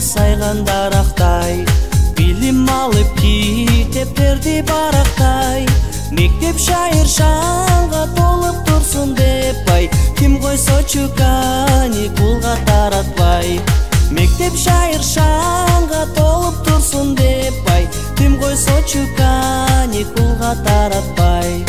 сайган дарактай, билим алып китептерди барактай. Мектеп шайыр шаңга толуп турсун деп ай, ким койсочу каникулга таратпай. Мектеп шайыр шаңга толуп турсун деп ай, ким койсочу каникулга таратпай.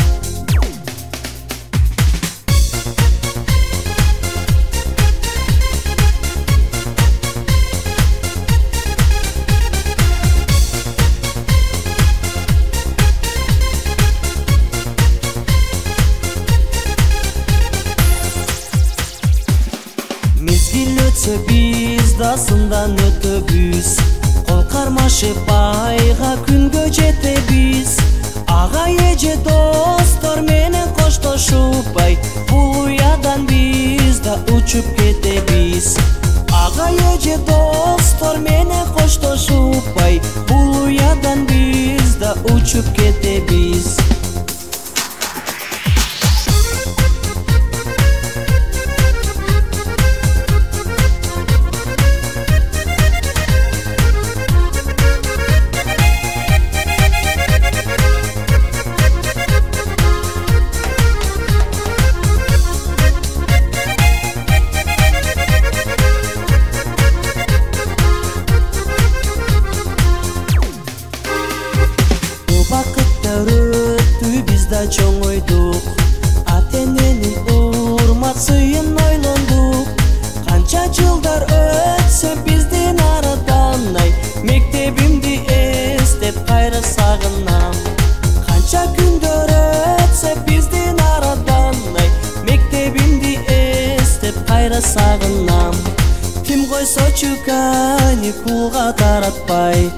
Мезгил өтсө биз да сындан өтөбүз, кол кармашып айга күнгө жетебиз. Ага эже достор менен коштошуп ай, бул уядан биз да учуп кетебиз. Ага эже достор менен коштошуп ай, бул уядан биз да учуп кетебиз. Бакыттар өттү, биз да чоңойдук, ата-эненин урматсыйын ойлондук. Канча жылдар өтсө биздин арадан ай, мектебимди эстеп кайра сагынам. Канча күндөр өтсө биздин арадан ай, мектебимди эстеп кайра сагынам. Ким койсочу каникулга таратпай.